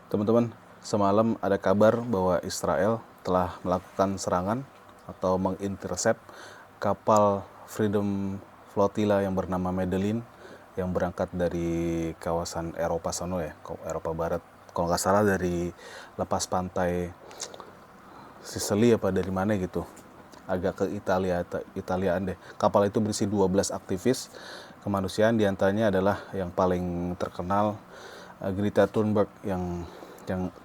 Teman-teman, semalam ada kabar bahwa Israel telah melakukan serangan atau mengintercept kapal Freedom Flotilla yang bernama Medellin yang berangkat dari kawasan Eropa sana ya, Eropa Barat. Kalau nggak salah dari lepas pantai Sicily apa dari mana gitu. Agak ke Italiaan deh. Kapal itu berisi 12 aktivis kemanusiaan, diantaranya adalah yang paling terkenal Greta Thunberg yang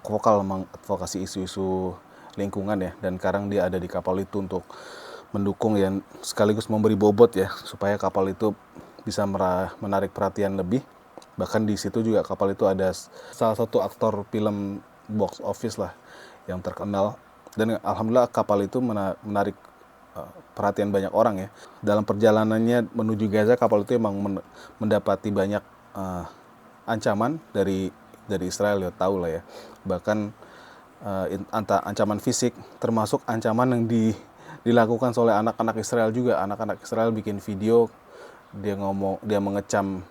vokal mengadvokasi isu-isu lingkungan ya, dan sekarang dia ada di kapal itu untuk mendukung yang sekaligus memberi bobot ya supaya kapal itu bisa menarik perhatian lebih. Bahkan di situ juga kapal itu ada salah satu aktor film box office lah yang terkenal, dan alhamdulillah kapal itu menarik perhatian banyak orang ya. Dalam perjalanannya menuju Gaza, kapal itu emang mendapati banyak ancaman dari Israel, ya tahu lah ya. Bahkan ancaman fisik, termasuk ancaman yang dilakukan oleh anak-anak Israel juga. Anak-anak Israel bikin video, dia mengecam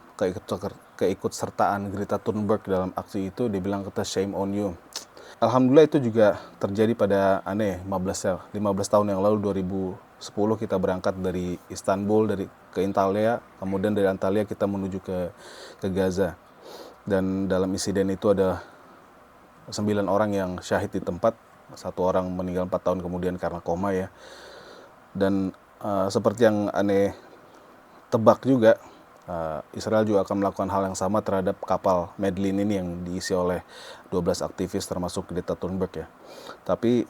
keikut sertaan Greta Thunberg dalam aksi itu. Dia bilang kata shame on you. Alhamdulillah itu juga terjadi pada 15 tahun yang lalu, 2010 kita berangkat dari Istanbul ke Antalya, kemudian dari Antalya kita menuju ke Gaza. Dan dalam insiden itu ada 9 orang yang syahid di tempat, 1 orang meninggal 4 tahun kemudian karena koma ya. Dan seperti yang tebak juga, Israel juga akan melakukan hal yang sama terhadap kapal Medellin ini yang diisi oleh 12 aktivis termasuk Greta Thunberg ya. Tapi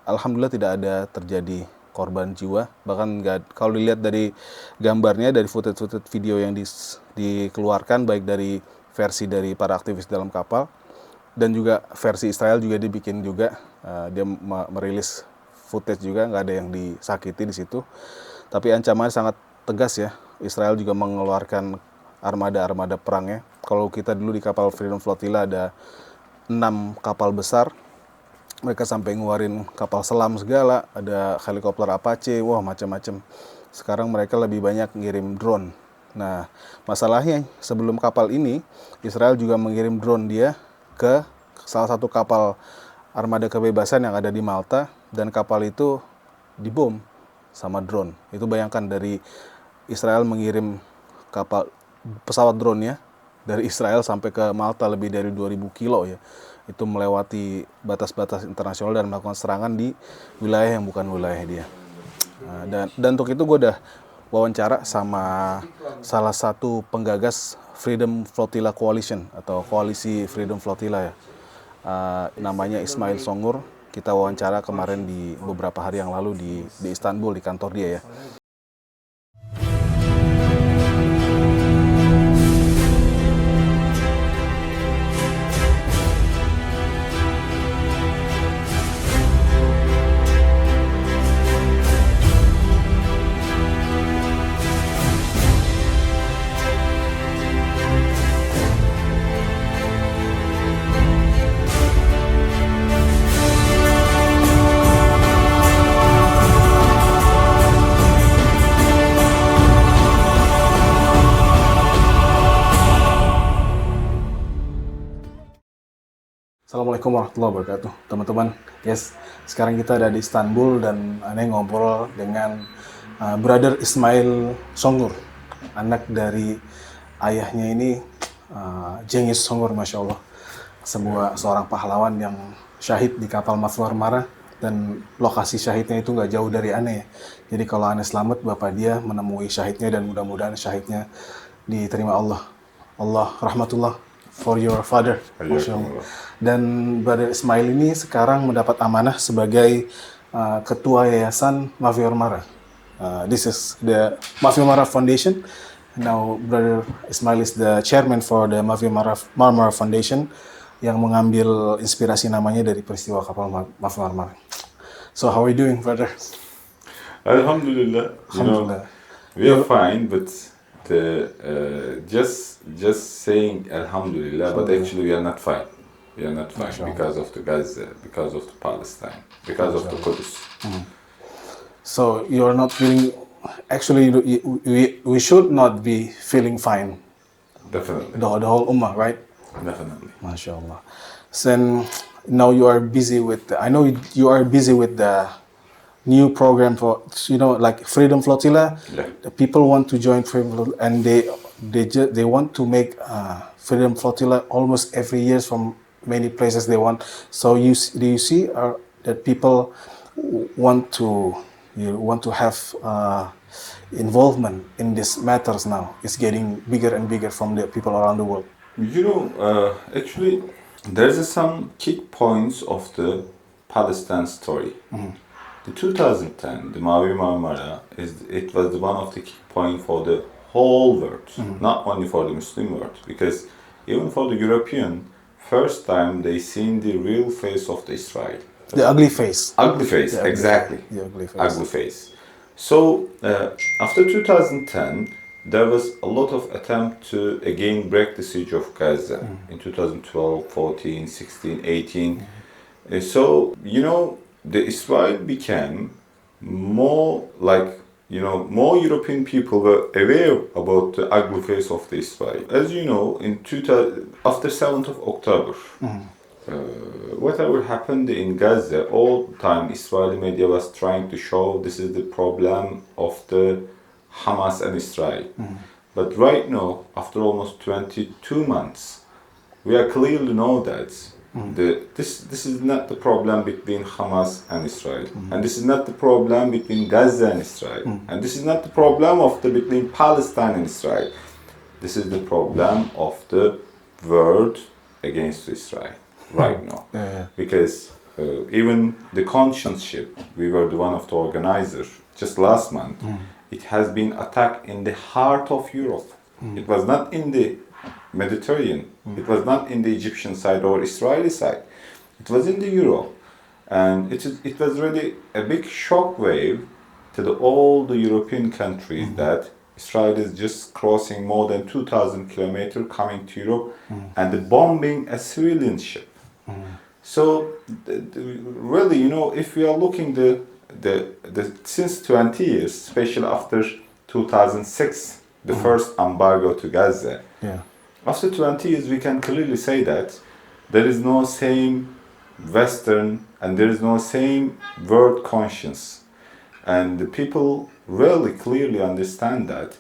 alhamdulillah tidak ada terjadi korban jiwa. Bahkan kalau dilihat dari gambarnya, dari footage video yang dikeluarkan, baik dari versi dari para aktivis dalam kapal dan juga versi Israel juga dibikin juga, dia merilis footage juga, nggak ada yang disakiti di situ. Tapi ancamannya sangat tegas ya. Israel juga mengeluarkan armada perangnya. Kalau kita dulu di kapal Freedom Flotilla ada 6 kapal besar, mereka sampai ngeluarin kapal selam segala, ada helikopter Apache, wah macam-macam. Sekarang mereka lebih banyak ngirim drone. Nah, masalahnya sebelum kapal ini, Israel juga mengirim drone dia ke salah satu kapal armada kebebasan yang ada di Malta, dan kapal itu dibom sama drone. Itu bayangkan, dari Israel mengirim pesawat drone ya dari Israel sampai ke Malta lebih dari 2000 kilo ya. Itu melewati batas-batas internasional dan melakukan serangan di wilayah yang bukan wilayah dia. Dan untuk itu gue udah wawancara sama salah satu penggagas Freedom Flotilla Coalition atau koalisi Freedom Flotilla ya. Namanya Ismail Songur. Kita wawancara kemarin di beberapa hari yang lalu di Istanbul, di kantor dia ya. Assalamualaikum warahmatullahi wabarakatuh, teman-teman. Yes, sekarang kita ada di Istanbul dan aneh ngobrol dengan Brother Ismail Songur, anak dari ayahnya ini, Cengiz Songur, masya Allah, seorang pahlawan yang syahid di kapal Mafia Marmara, dan lokasi syahidnya itu nggak jauh dari aneh ya. Jadi kalau aneh selamat, bapak dia menemui syahidnya dan mudah-mudahan syahidnya diterima Allah. Allah rahmatullah for your father. Masya Allah. Dan Brother Ismail ini sekarang mendapat amanah sebagai ketua yayasan Mafia Marmara. This is the Mafia Marmara Foundation. Now Brother Ismail is the chairman for the Mafia Marmara Foundation, yang mengambil inspirasi namanya dari peristiwa kapal Mafia Marmara. So how are you doing, brother? Alhamdulillah. Alhamdulillah. We are fine, but just saying Alhamdulillah, but actually we are not fine. We are not fine because of the Gaza, because of the Palestine, because of the Qudus. So you are not feeling. Actually, we should not be feeling fine. Definitely. The whole ummah, right? Definitely. Masya Allah. Then now you are busy with. I know you are busy with the new program for like Freedom Flotilla. Yeah. The people want to join Freedom Flotilla, and they want to make Freedom Flotilla almost every year from many places they want. So do you see that people want to have involvement in these matters now? It's getting bigger and bigger from the people around the world. Actually, there's some key points of the Palestine story. The 2010, the Mavi Marmara, it was one of the key points for the whole world, not only for the Muslim world, because even for the European, first time they seen the real face of the Israel. The ugly face. Ugly face, The ugly exactly. face. The ugly face. Ugly face. So after 2010, there was a lot of attempt to again break the siege of Gaza in 2012, 14, 16, 18. So the Israel became more like more European people were aware about the ugly face of the Israel. As you know, after 7th of October, whatever happened in Gaza, all the time Israeli media was trying to show this is the problem of the Hamas and Israel. But right now, after almost 22 months, we are clearly know that this is not the problem between Hamas and Israel, and this is not the problem between Gaza and Israel, and this is not the problem between Palestine and Israel. This is the problem of the world against Israel right now, because even the conscience-ship, we were the one of the organizers just last month. It has been attacked in the heart of Europe. It was not in the Mediterranean. It was not in the Egyptian side or Israeli side. It was in the Europe, and it was really a big shock wave to all the European countries that Israel is just crossing more than 2,000 kilometers coming to Europe and bombing a civilian ship. So really, if we are looking since 20 years, especially after 2006, the first embargo to Gaza. After 20 years, we can clearly say that there is no same Western and there is no same world conscience. And the people really clearly understand that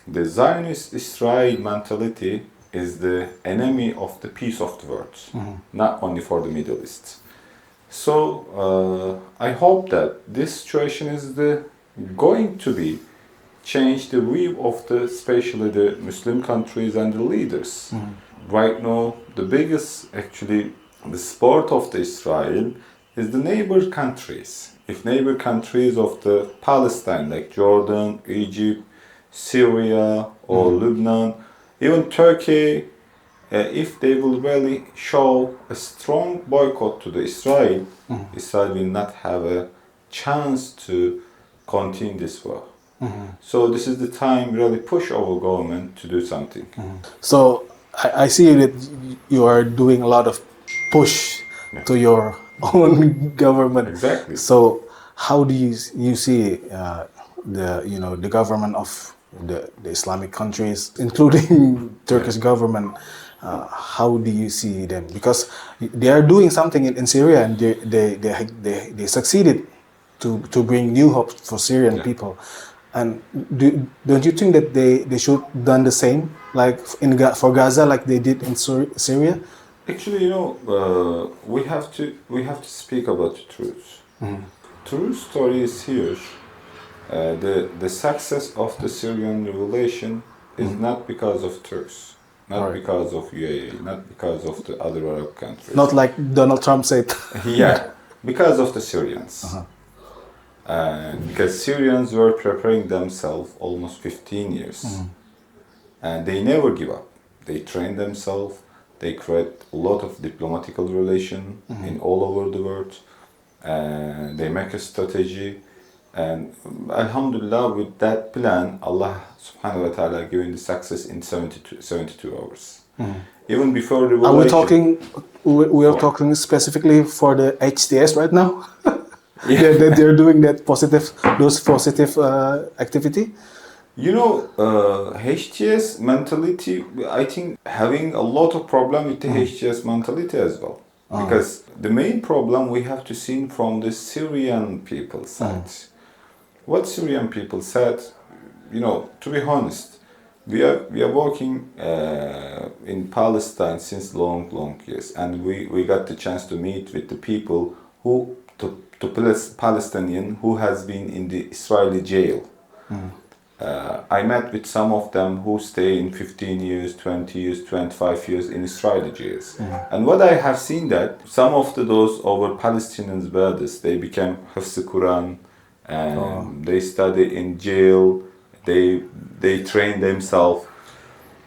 the Zionist Israel mentality is the enemy of the peace of the world, not only for the Middle East. So I hope that this situation is going to be change the view of especially the Muslim countries and the leaders. Right now, the biggest the support of the Israel is the neighbor countries. If neighbor countries of the Palestine like Jordan, Egypt, Syria or Lebanon, even Turkey, if they will really show a strong boycott to the Israel, Israel will not have a chance to continue this war. So this is the time really push our government to do something. So I see that you are doing a lot of push to your own government. Exactly. So how do you see the government of the Islamic countries, including Turkish government? How do you see them? Because they are doing something in Syria, and they succeeded to bring new hope for Syrian people. And don't you think that they should done the same, like for Gaza, like they did in Syria? Actually, we have to speak about the truth. True story is here. The success of the Syrian revolution is not because of Turks, not because of UAE, not because of the other Arab countries. Not like Donald Trump said. Yeah, because of the Syrians. Because Syrians were preparing themselves almost 15 years. And they never give up. They train themselves, they create a lot of diplomatical relation in all over the world. And they make a strategy. And Alhamdulillah, with that plan, Allah subhanahu wa ta'ala giving the success in 72 hours. Even before the revolution. We are talking specifically for the HTS right now? That they're doing those positive activity? You know, HTS mentality, I think having a lot of problem with the HTS mentality as well. Because the main problem we have to see from the Syrian people side. What Syrian people said, you know, to be honest, we are working in Palestine since long years, and we got the chance to meet with the people who to Palestinian who has been in the Israeli jail. I met with some of them who stay in 15 years, 20 years, 25 years in Israeli jails. And what I have seen that some of those over Palestinians brothers, they became Hafs Quran, and they study in jail, they train themselves.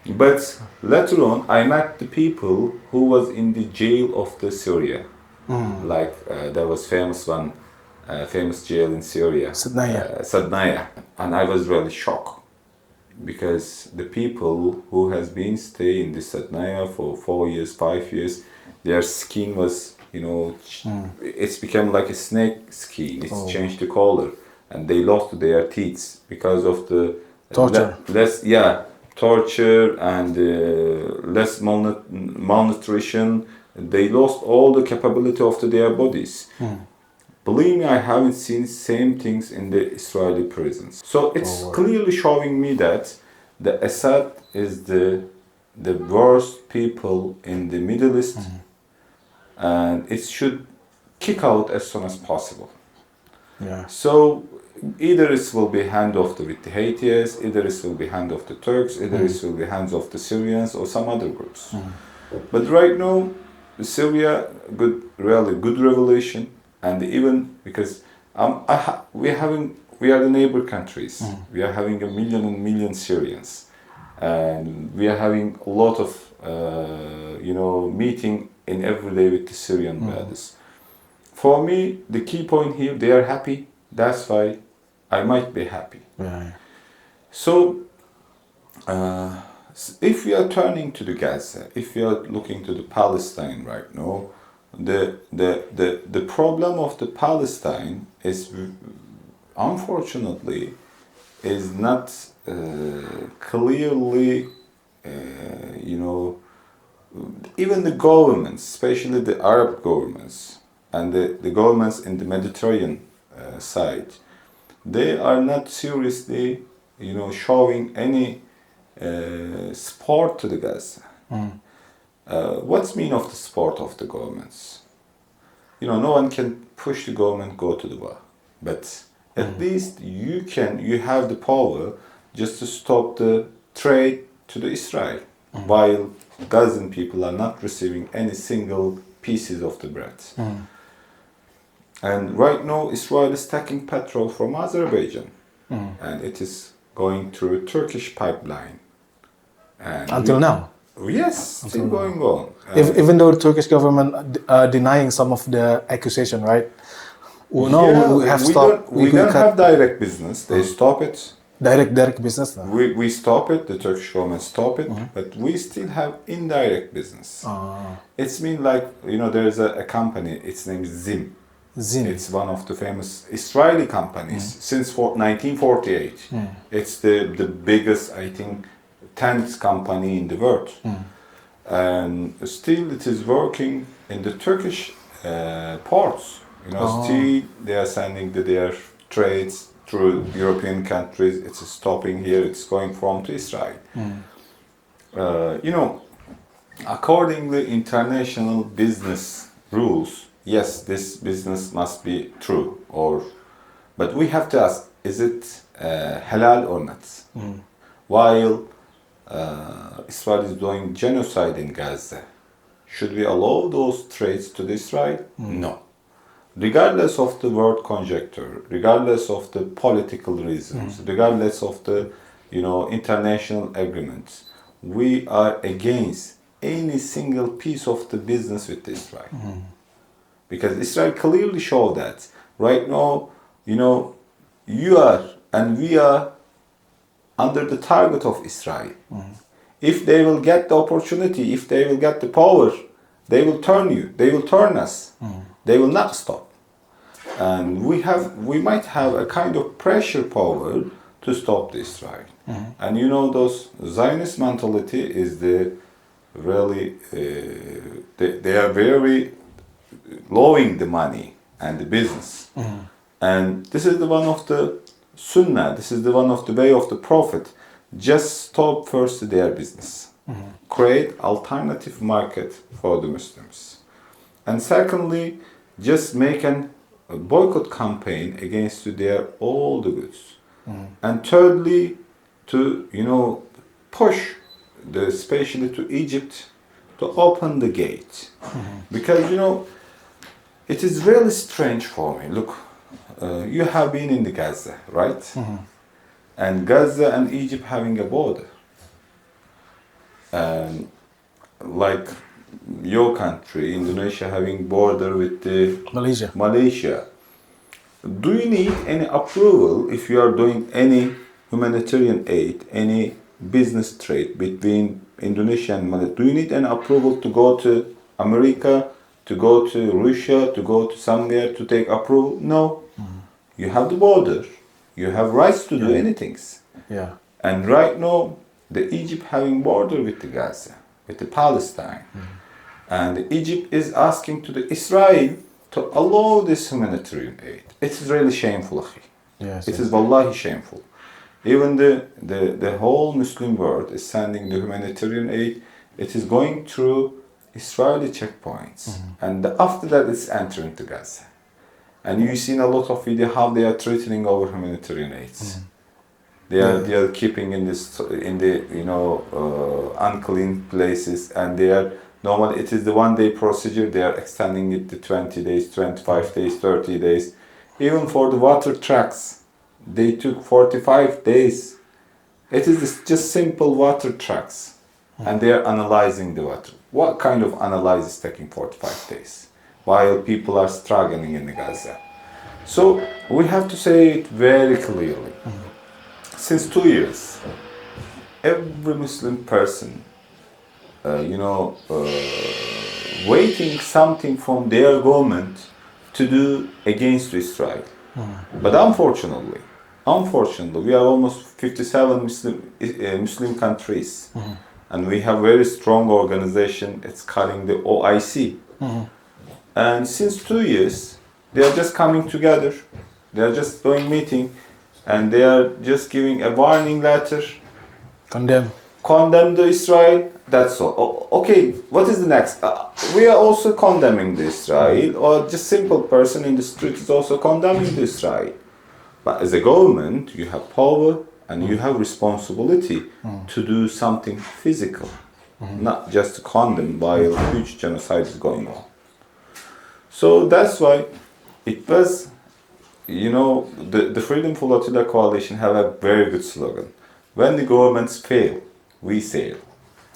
But later on, I met the people who was in the jail of the Syria. Like there was famous one, famous jail in Syria, Sadnaya, and I was really shocked because the people who has been staying in this Sadnaya for 4 years, 5 years, their skin was, you know, it's become like a snake skin. It's changed the color, and they lost their teeth because of the Torture. torture and less malnutrition. They lost all the capability of their bodies. Believe me, I haven't seen same things in the Israeli prisons. So it's clearly showing me that the Assad is the worst people in the Middle East, and it should kick out as soon as possible. Yeah. So either it will be hand off with the Haitians, either it will be hand off the Turks, either it will be hands off the Syrians or some other groups. But right now, Syria, really good revelation, and even because we are the neighbor countries. We are having a million Syrians, and we are having a lot of meeting in every day with the Syrian brothers. For me, the key point here, they are happy. That's why I might be happy. Yeah. So, if we are turning to the Gaza, if we are looking to the Palestine right now, the problem of the Palestine is, unfortunately, is not clearly, even the governments, especially the Arab governments and the governments in the Mediterranean side, they are not seriously, showing any support to the Gaza. What's mean of the support of the governments? No one can push the government go to the war, but at least you have the power just to stop the trade to the Israel, while Gazan people are not receiving any single pieces of the bread. And right now, Israel is taking petrol from Azerbaijan, and it is going through a Turkish pipeline. And Until now? Yes, still going on. Even though the Turkish government denying some of the accusation, right? We have stopped. We don't have direct business. They stop it. Direct business. We stop it. The Turkish government stop it, but we still have indirect business. It's mean like there is a company. Its name is Zim. It's one of the famous Israeli companies since 1948. It's the biggest, I think, 10th company in the world, and still it is working in the Turkish ports. Still they are sending their trades through European countries. It's stopping here. It's going from to Israel. According to international business rules, yes, this business must be true. But we have to ask: is it halal or not? While Israel is doing genocide in Gaza, should we allow those trades to Israel? No. Regardless of the world conjecture, regardless of the political reasons, regardless of the international agreements, we are against any single piece of the business with Israel. Because Israel clearly showed that right now, you are and we are under the target of Israel. If they will get the opportunity, if they will get the power, they will turn you, they will turn us. They will not stop. And we might have a kind of pressure power to stop the Israel. And you know, those Zionist mentality is the really they are very loving the money and the business. And this is the one of the sunnah, this is the one of the way of the prophet. Just stop first their business. Create alternative market for the Muslims. And secondly, just make a boycott campaign against their all the goods. And thirdly, to push especially to Egypt to open the gate. Because it is really strange for me. Look, you have been in the Gaza, right? And Gaza and Egypt having a border. And like your country, Indonesia, having border with the Malaysia. Do you need any approval if you are doing any humanitarian aid, any business trade between Indonesia and Malaysia? Do you need an approval to go to America, to go to Russia, to go to somewhere to take approval? No. You have the border. You have rights to do anything. Yeah. And right now, the Egypt having border with the Gaza, with the Palestine. And Egypt is asking to the Israel to allow this humanitarian aid. It is really shameful. Yes. It is wallahi shameful. Even the whole Muslim world is sending the humanitarian aid. It is going through Israeli checkpoints. And after that, it's entering to Gaza. And you've seen a lot of video how they are threatening our humanitarian aids. They are keeping in the unclean places, and they are normally it is the 1 day procedure. They are extending it to 20 days, 25 days, 30 days. Even for the water trucks, they took 45 days. It is just simple water trucks, and they are analyzing the water. What kind of analysis is taking 45 days while people are struggling in Gaza? So we have to say it very clearly. Since 2 years, every Muslim person, waiting something from their government to do against Israel. But unfortunately, we are almost 57 Muslim countries, and we have very strong organization. It's calling the OIC. And since 2 years, they are just coming together. They are just doing meeting. And they are just giving a warning letter. Condemn the Israel. That's all. Okay, what is the next? We are also condemning the Israel, or just simple person in the street is also condemning the Israel. But as a government, you have power and you have responsibility to do something physical, not just to condemn while huge genocide is going on. So that's why it was. The Freedom Flotilla Coalition have a very good slogan. When the governments fail, we sail.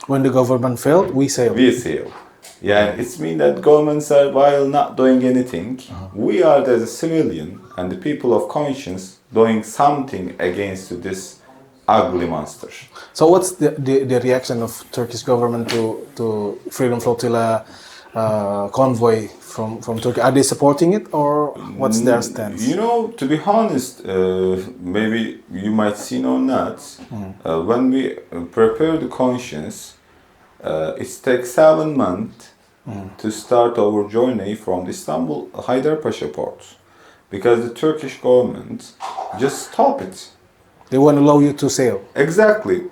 When the government failed, we sailed. We sail. Yeah, it means that governments are, while not doing anything, we are as a civilian and the people of conscience doing something against this ugly monster. So what's the reaction of Turkish government to Freedom Flotilla convoy from Turkey? Are they supporting it, or what's their stance? To be honest, maybe you might see or not, when we prepare the conscience, it takes 7 months to start our journey from Istanbul Haydarpaşa port, because the Turkish government just stop it. They won't allow you to sail. Exactly.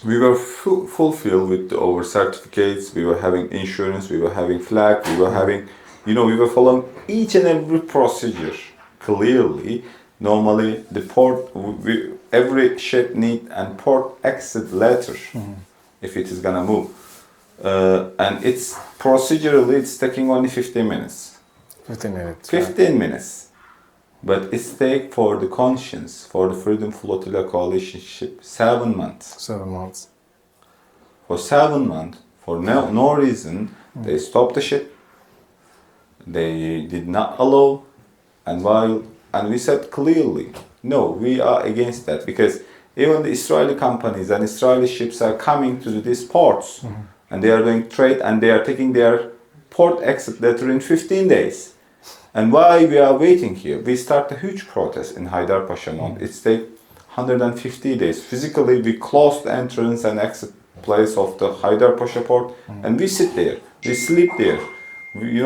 We were fulfilled with our certificates, we were having insurance, we were having flag, we were having, we were following each and every procedure clearly. Normally, the port, every ship need and port exit letter if it is gonna move. And it's procedurally, it's taking only 15 minutes. 15 minutes. 15 minutes. But it's take for the conscience, for the Freedom Flotilla Coalition ship, 7 months. 7 months. For 7 months, for no reason, they stopped the ship. They did not allow, and we said clearly, no, we are against that, because even the Israeli companies and Israeli ships are coming to these ports, and they are doing trade, and they are taking their port exit letter in 15 days. And why we are waiting here? We start a huge protest in Haydarpaşa Mall. It's take 150 days. Physically, we close the entrance and exit place of the Haydarpaşa port, and we sit there. We sleep there. We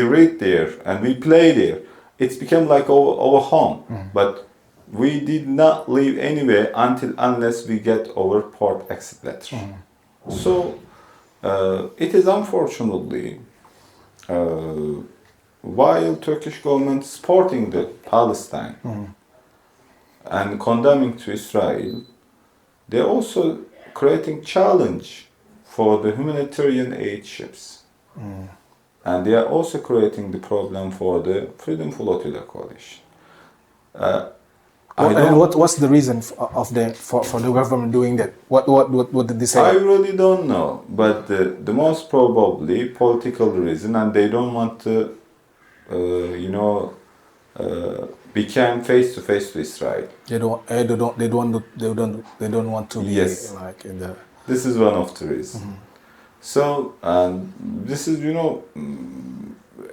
read there and we play there. It's become like our home. But we did not leave anywhere unless we get our port exit letter. So it is unfortunately while Turkish government supporting the Palestine and condemning to Israel, they're also creating challenge for the humanitarian aid ships. And they are also creating the problem for the Freedom Flotilla coalition. And what's the reason for the government doing that? What did they say? I really don't know, but the most probably political reason, and they don't want to, become face to face to Israel. They don't want to be Yes. like in the. This is one of the reasons. So, and this is,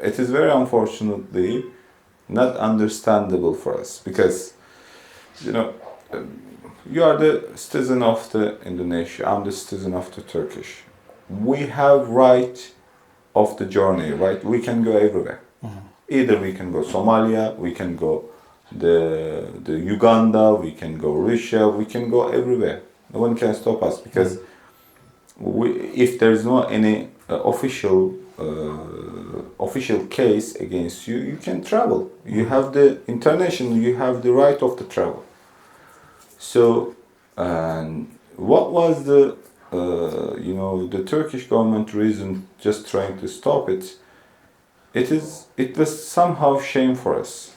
it is very unfortunately not understandable for us because, you are the citizen of the Indonesia, I'm the citizen of the Turkish. We have right of the journey, right? We can go everywhere. Either we can go Somalia, we can go the Uganda, we can go Russia, we can go everywhere. No one can stop us because if there is no any official case against you, you can travel. You have the international, you have the right of the travel. So, what was the the Turkish government reason just trying to stop it? It was somehow shame for us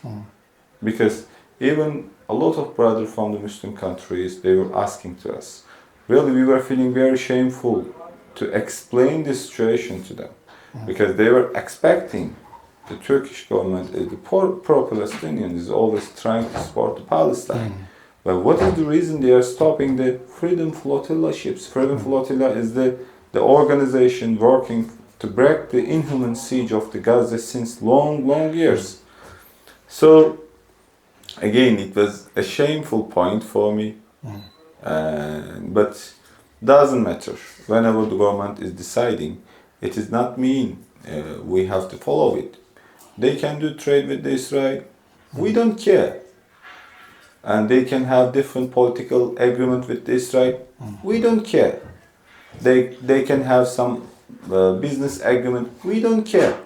because even a lot of brothers from the Muslim countries, they were asking to us. Really, we were feeling very shameful to explain this situation to them because they were expecting the Turkish government, the pro-Palestinian is always trying to support the Palestine. But what is the reason they are stopping the Freedom Flotilla ships? Freedom Flotilla is the organization working to break the inhuman siege of the Gaza since long years. So, again, it was a shameful point for me. But doesn't matter. Whenever the government is deciding, it is not mean we have to follow it. They can do trade with Israel. We don't care. And they can have different political agreement with Israel. We don't care. They can have some business agreement. We don't care.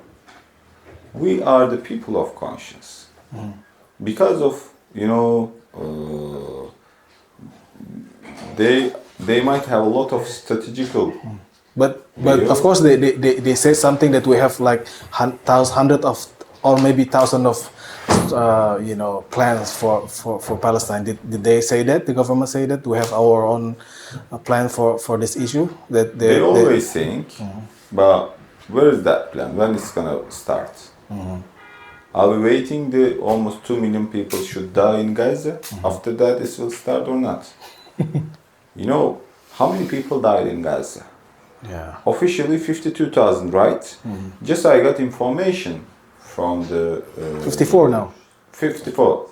We are the people of conscience. Because of they might have a lot of strategical. But of course they say something that we have like hundred of or maybe thousand of plans for Palestine. Did they say that? The government say that we have our own plan for this issue? That they always think, but where is that plan? When it's gonna start? Are we waiting? The almost 2 million people should die in Gaza. After that, it will start or not? How many people died in Gaza? Yeah. Officially 52,000, right? Just I got information from the 54 now. 54.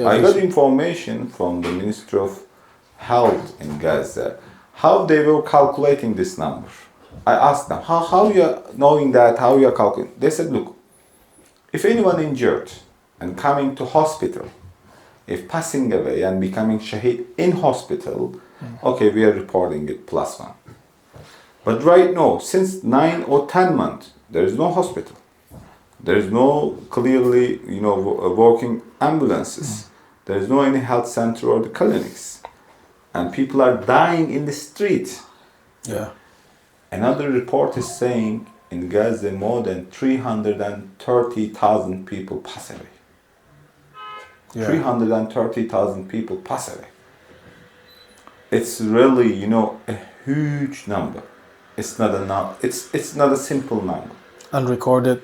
I got information from the Ministry of Health in Gaza. How they were calculating this number? I asked them, how you are knowing that? How you are calculating? They said, look, if anyone injured and coming to hospital, if passing away and becoming shaheed in hospital, okay, we are reporting it +1. But right now, since 9 or 10 months, there is no hospital. There is no clearly, working ambulances. There is no any health center or the clinics. And people are dying in the street. Yeah. Another report is saying in Gaza more than 330,000 people pass away. Yeah. 330,000 people pass away. It's really, a huge number. It's not it's not a simple number. Unrecorded.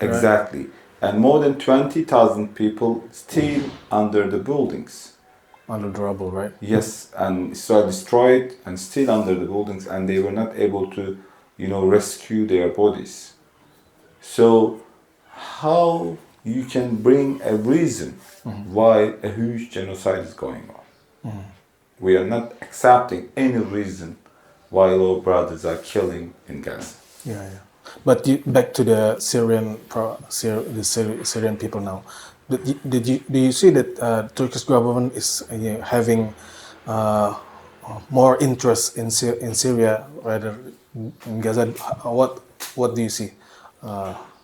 Exactly. Right. And more than 20,000 people still under the buildings. Under the rubble, right? Yes, and Israel destroyed and still under the buildings, and they were not able to, rescue their bodies. So, how you can bring a reason why a huge genocide is going on. We are not accepting any reason why our brothers are killing in Gaza. Yeah, yeah. But back to the Syrian people now. Do you see that Turkish government is having more interest in Syria rather in Gaza? What do you see?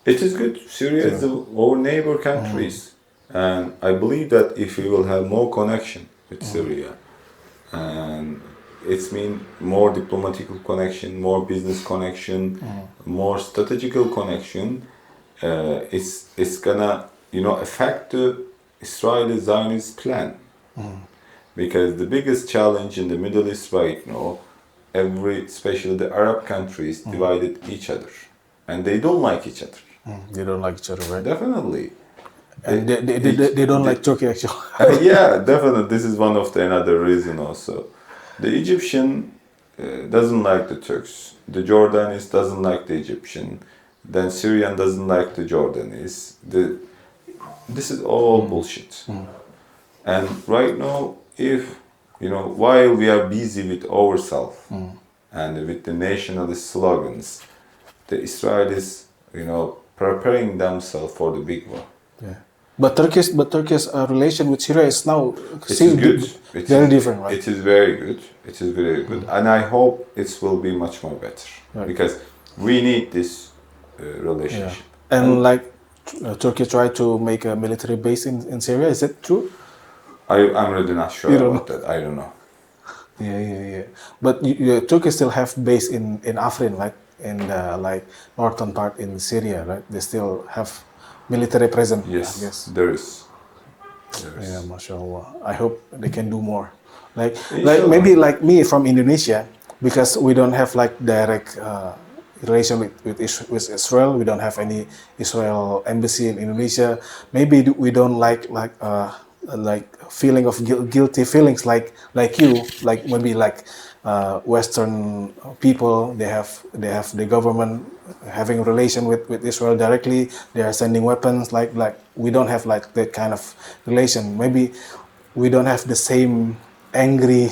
It is good. Syria is our neighbor countries, and I believe that if we will have more connection with Syria, and it's mean more diplomatic connection, more business connection, more strategical connection, it's gonna affect the Israeli Zionist plan, because the biggest challenge in the Middle East right now, especially the Arab countries, divided each other, and they don't like each other. They don't like each other, right? Definitely. And they don't like Turkey actually. Yeah, definitely. This is one of the another reason also. The Egyptian doesn't like the Turks. The Jordanis doesn't like the Egyptian. Then Syrian doesn't like the Jordanis. This is all bullshit. And right now, while we are busy with ourselves and with the nationalist slogans, the Israelis, preparing themselves for the big war. Yeah. But Turkey's relation with Syria is now It is good. Very different, right? It is very good. It is very good, and I hope it will be much more better, Right. because we need this relationship. And like Turkey tried to make a military base in Syria. Is that true? I'm really not sure You don't about that. I don't know. Yeah. But Turkey still have base in Afrin, like in the northern part in Syria, right? They still have military presence. Yes, I guess. there is. Yeah, mashallah. I hope they can do more. Like Inshallah. maybe like me from Indonesia, because we don't have like direct relation with Israel. We don't have any Israel embassy in Indonesia. Maybe we don't like feeling of guilty feelings like you, like maybe like Western people. They have the government having relation with Israel directly. They are sending weapons. Like we don't have like that kind of relation. Maybe we don't have the same angry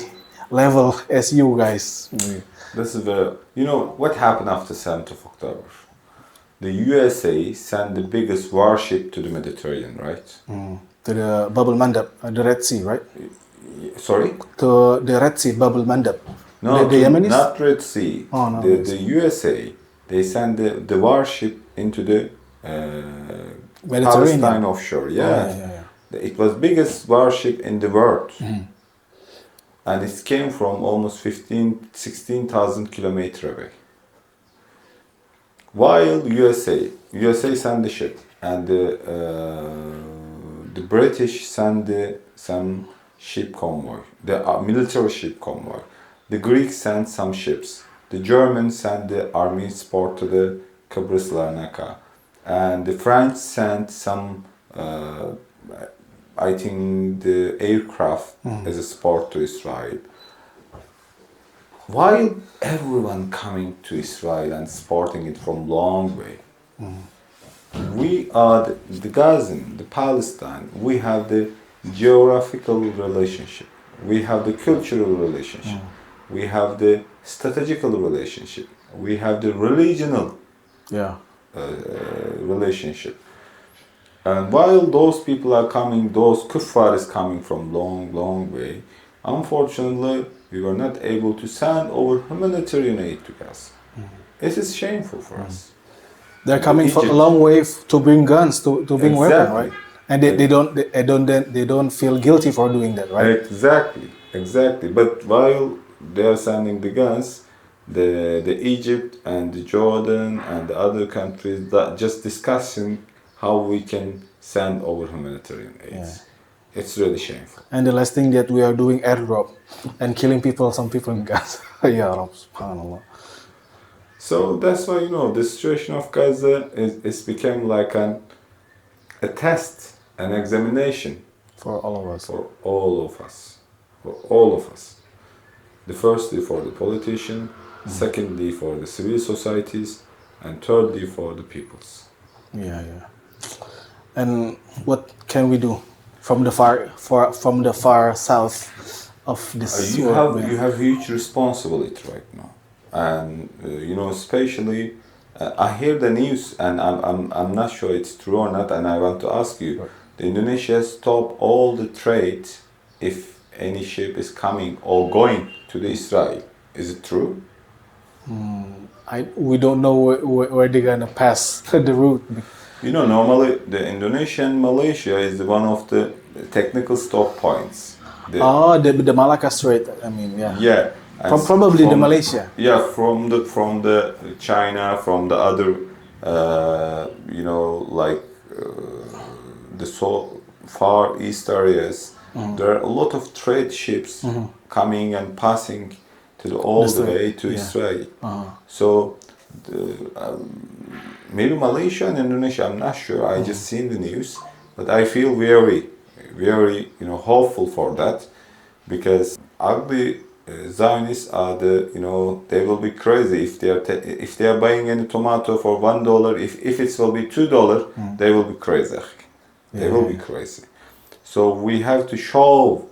level as you guys. This is what happened after 7th of October. The USA sent the biggest warship to the Mediterranean, right? To the Bab el-Mandab, the Red Sea, right? Sorry? To the Red Sea, Bab el-Mandab. No, the Yemenis? not Red Sea. Oh, no, The USA, they sent the warship into the Mediterranean. Palestine offshore. Yeah. Yeah. It was biggest warship in the world. And it came from almost 16,000 kilometers away. While USA sent the ship, and the British sent some ship convoy, the military ship convoy. The Greeks sent some ships. The Germans sent the army support to the Kıbrıs Larnaca. And the French sent some, I think, the aircraft as a support to Israel. While everyone coming to Israel and supporting it from long way, we are the Gazan, the Palestine, we have the geographical relationship, we have the cultural relationship, we have the strategical relationship, we have the regional relationship. And while those people are coming, those kuffar is coming from long way, unfortunately, we were not able to send our humanitarian aid to Gaza. It is shameful for us. They're coming from a long way to bring guns, to bring weapons, right? And they don't feel guilty for doing that, right? Exactly. But while they are sending the guns, the Egypt and the Jordan and the other countries that just discussing how we can send our humanitarian aid. Yeah. It's really shameful. And the last thing that we are doing airdrop and killing some people in Gaza. Ya Rab, subhanallah. So that's why the situation of Gaza is became like a test, an examination For all of us. for all of us. The firstly for the politician, secondly for the civil societies, and thirdly for the peoples. Yeah. And what can we do from the far south of this You world? have huge responsibility right now, and especially I hear the news, and I'm not sure it's true or not, and I want to ask you, the Indonesia stop all the trade if any ship is coming or going to the Israel. Is it true? We don't know where they're gonna pass the route. Normally the Indonesian Malaysia is one of the technical stop points. The Malacca Strait. I mean, yeah. Yeah. And Probably the Malaysia. Yeah, from the China, from the other, the so far east areas. There are a lot of trade ships coming and passing all the way to Israel. So maybe Malaysia and Indonesia, I'm not sure. I just seen the news, but I feel very, very hopeful for that, because ugly Zionists are they will be crazy if they are buying any tomato for $1. If it will be $2, they will be crazy. They will be crazy. So we have to show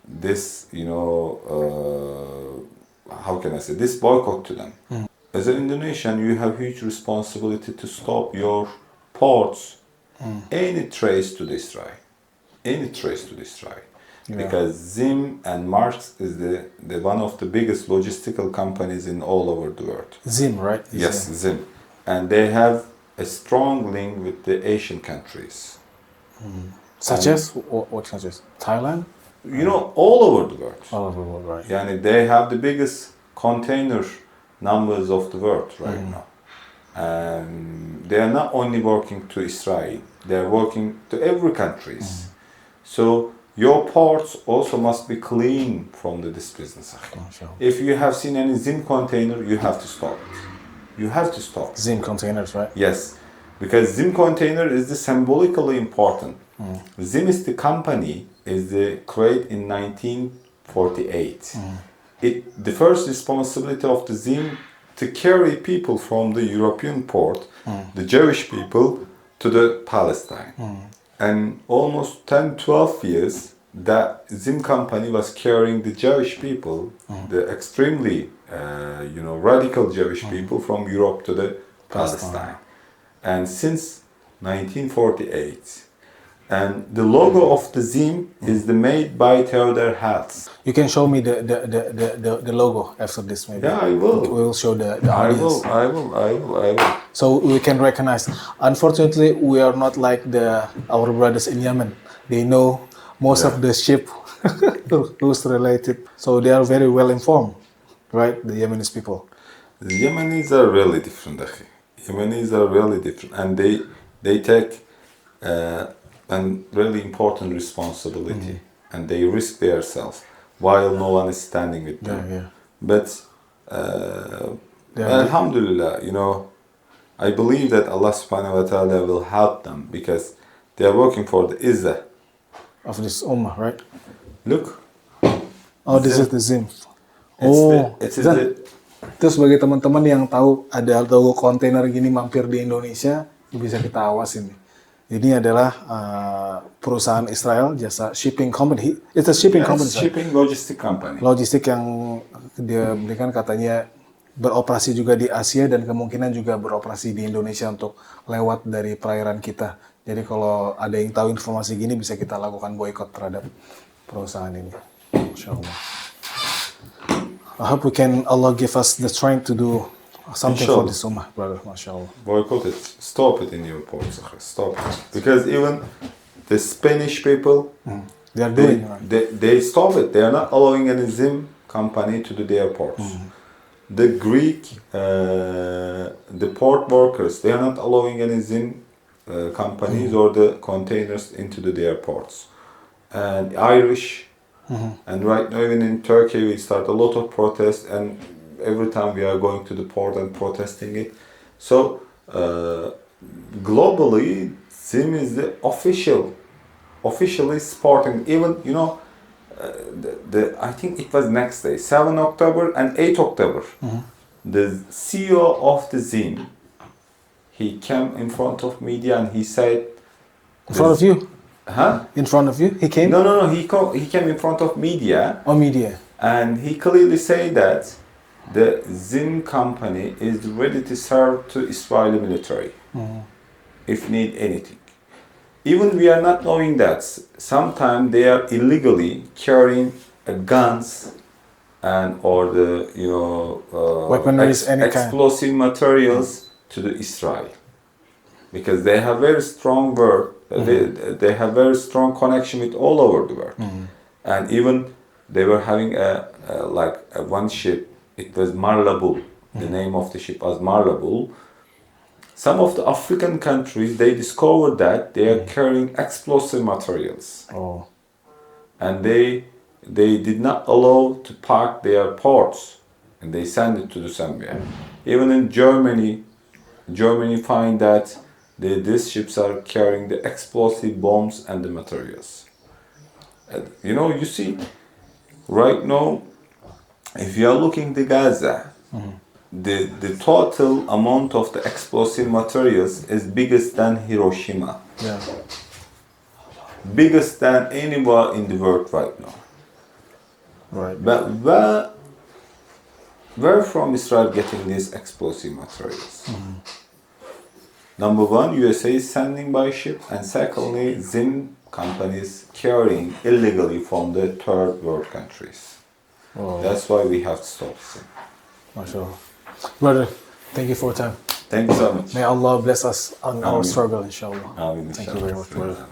this, how can I say, this boycott to them. As an Indonesian, you have huge responsibility to stop your ports, any trace to Israel, because Zim and Marks is the one of the biggest logistical companies in all over the world. Zim, right? Yes, Zim, and they have a strong link with the Asian countries. Such as what countries? Thailand? All over the world. All over the world, right? Yani they have the biggest container numbers of the world right now. And they are not only working to Israel, they are working to every countries. So your ports also must be clean from this business. Sure. If you have seen any Zim container, you have to stop it. You have to stop it. Zim containers, right? Yes, because Zim container is the symbolically important. Zim is the company, is the created in 1948. The first responsibility of the Zim to carry people from the European port, the Jewish people, to the Palestine. And almost 10-12 years, that Zim company was carrying the Jewish people, the extremely radical Jewish people from Europe to the Palestine. And since 1948, and the logo of the Zim is made by Theodor Herz. You can show me the logo after this, maybe. Yeah, I will. We will show the I audience. will. So we can recognize. Unfortunately, we are not like our brothers in Yemen. They know most of the ship who's related. So they are very well informed, right? The Yemenis people. The Yemenis are really different, akhi. Yemenis are really different, and they take an really important responsibility, and they risk themselves while no one is standing with them. Yeah. But Alhamdulillah, I believe that Allah subhanahu wa ta'ala will help them, because they are working for the izzah of this ummah, right? Look. Oh, this is the Zim. It's Terus bagi teman-teman yang tahu ada logo kontainer gini mampir di Indonesia, bisa kita awasin. Ini adalah perusahaan Israel, jasa shipping company. It's a shipping company. Shipping logistic company. Logistik yang dia berikan katanya beroperasi juga di Asia dan kemungkinan juga beroperasi di Indonesia untuk lewat dari perairan kita. Jadi kalau ada yang tahu informasi gini bisa kita lakukan boykot terhadap perusahaan ini. Masya Allah. I hope Allah give us the strength to do something for this ummah, brother. Masya Allah. Boycott it. Stop it in your ports. Stop it. Because even the Spanish people, they are doing they stop it. They are not allowing any Zim company to do their ports. The Greek, the port workers, they are not allowing any Zim companies or the containers into their ports. And Irish, and right now even in Turkey we start a lot of protests, and every time we are going to the port and protesting it. So globally, Zim is the officially supporting. Even I think it was next day, 7 October and 8 October. The CEO of the Zim, he came in front of media and he said, In front of you? Huh? In front of you? He came? No. He came in front of media, On media. and he clearly said that the Zim company is ready to serve to Israeli military if need anything. Even we are not knowing that sometimes they are illegally carrying guns and or the Weaponries, any kind. explosive materials to the Israel, because they have very strong word. They have very strong connection with all over the world, and even they were having one ship. It was Marlabul. The name of the ship was Marlabul. Some of the African countries, they discovered that they are carrying explosive materials, Oh. and they did not allow to park their ports, and they send it to the somewhere. Even in Germany find that these ships are carrying the explosive bombs and the materials. You see, right now, if you are looking at Gaza, the total amount of the explosive materials is biggest than Hiroshima, Yeah. biggest than anywhere in the world right now. Right. But where from Israel getting these explosive materials? Number one, USA is sending by ship, and secondly, Zim companies carrying illegally from the third world countries. Oh. That's why we have to stop Zim. MashaAllah. Brother, thank you for your time. Thank you so much. May Allah bless us on our Ameen. struggle, inshallah. Ameen, Thank you inshallah. very much, brother.